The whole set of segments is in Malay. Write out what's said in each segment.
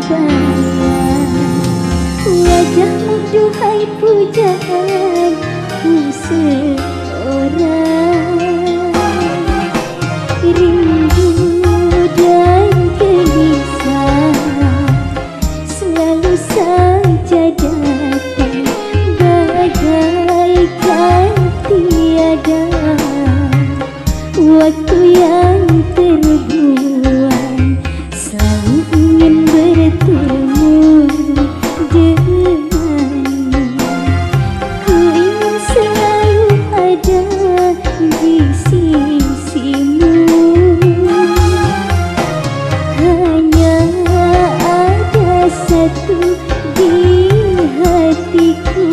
bayang wajahmu duhai pujaan ku seorang. Rindu dan gelisah selalu saja datang bagaikan tiada waktu yang terbuang. Selalu ingin bertemu denganmu, ku ingin selalu ada di sisimu. Hanya ada satu di hatiku.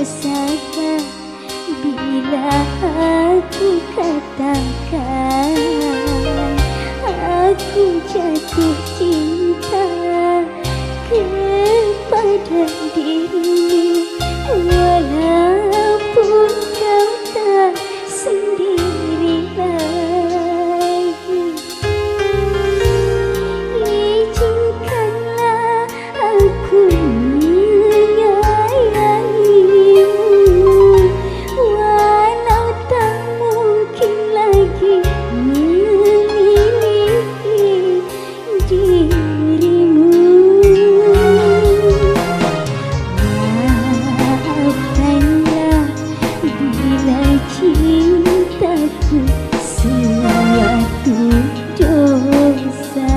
sabar bila aku katakan aku jatuh cinta kepada dirimu, walaupun kau tak sendiri lagi. Izinkanlah aku menyayangimu, walau tak mungkin lagi memiliki dirimu. Maafkanlah bila cintaku suatu dosa.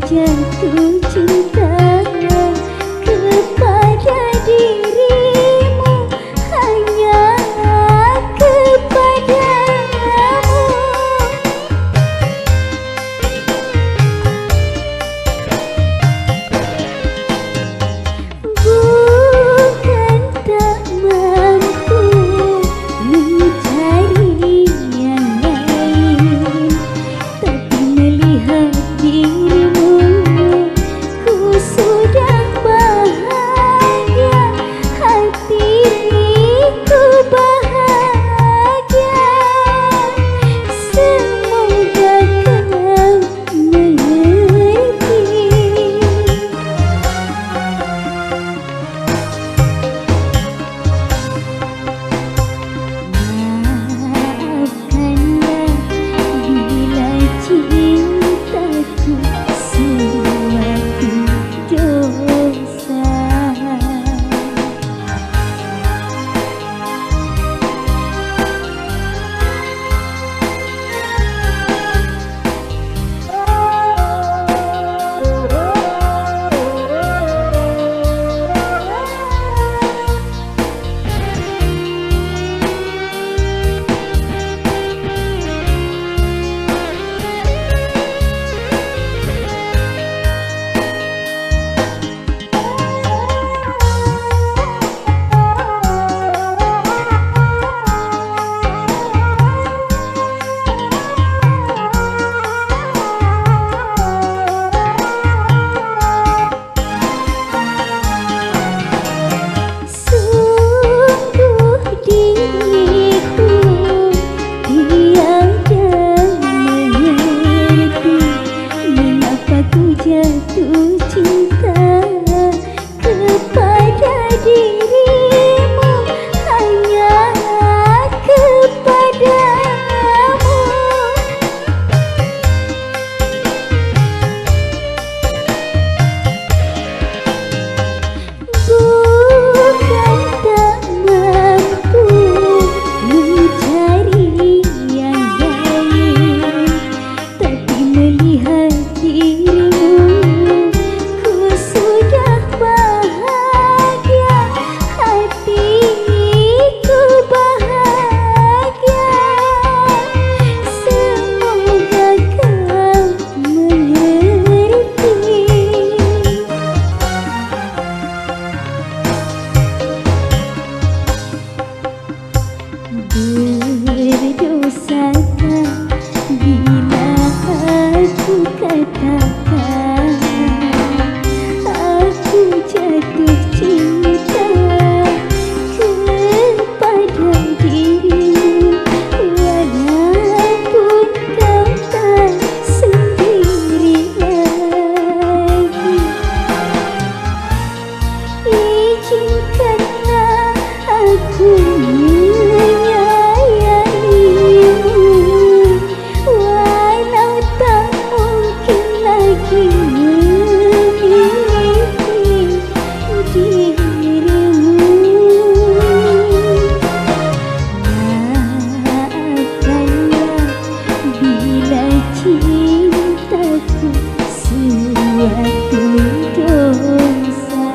Jatuh cinta kepada dirimu, hanya kepadamu. Bukan tak mampu mencari yang lain, tapi melihat dirimu sudah bahagia, hatiku bahagia. Semoga kau mengerti. Maafkanlah bila cintaku suatu dosa. Jatuh cinta kepada dirimu, hanya kepadamu. Bukan tak mampu mencari yang lain, tapi melihat dirimu sudah bahagia, menyayangimu, walau tak mungkin lagi memiliki dirimu. Maafkanlah bila cintaku suatu dosa.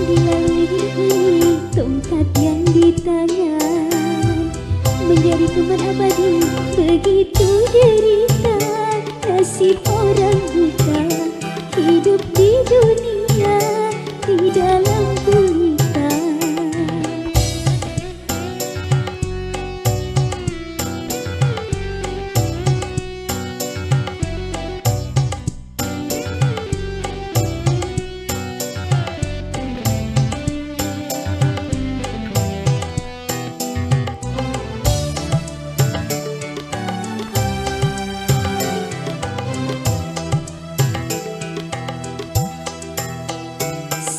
Dilalui hidup ini tongkat yang di tangan, menjadi teman abadi begitu derita. Nasib orang buta hidup di dunia di dalam gulita.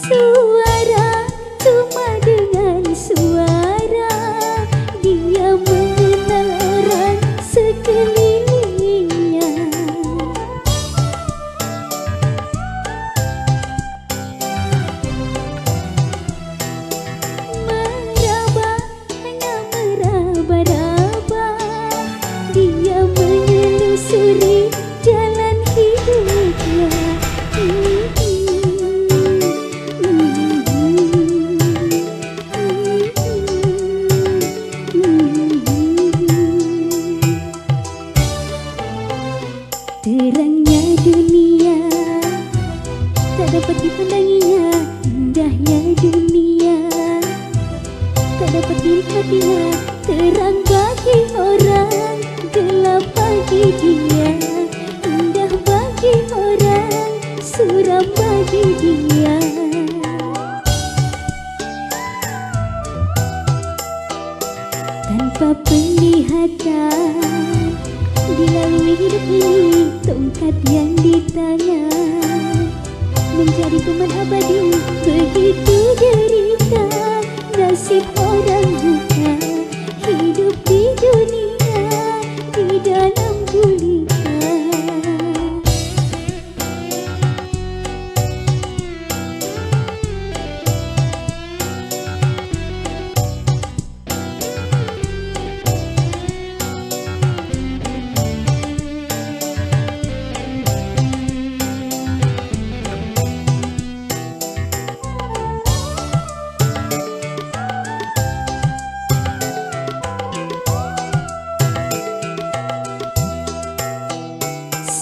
Suara cuma dengan suara dia mengenal orang sekelilingnya. Meraba, hanya meraba-raba, dia menelusuri jalan hidupnya. Terangnya dunia tak dapat dipandanginya, indahnya dunia tak dapat dinikmatinya. Terang bagi orang, gelap bagi dia, indah bagi orang, suram bagi dia. Tanpa penglihatan dilalui hidup ini tongkat yang di tangan, menjadi teman abadi begitu derita. Nasib orang buta hidup di dunia di dalam gulita.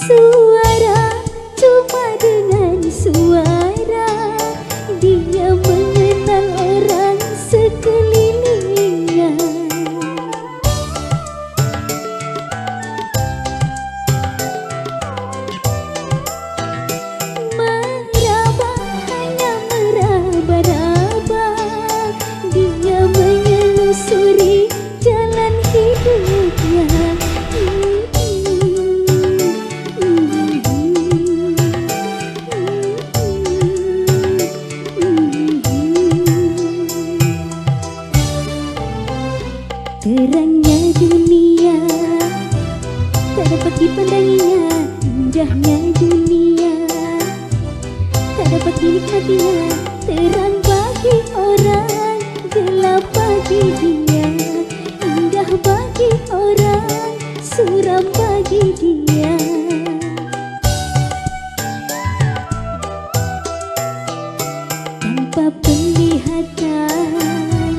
Suara cuma dengan suara dia mengenal orang sekelilingnya. Meraba, hanya meraba-raba, dia menelusuri jalan hidupnya. Terangnya dunia tak dapat dipandanginya, indahnya dunia tak dapat dinikmatinya. Terang bagi orang, gelap bagi dia, indah bagi orang, suram bagi dia. Tanpa penglihatan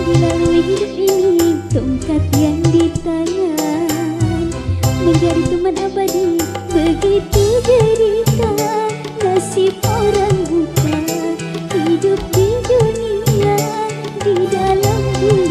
dilalui hidup ini tongkat yang di tangan, menjadi teman abadi begitu derita. Nasib orang buta hidup di dunia di dalam dunia.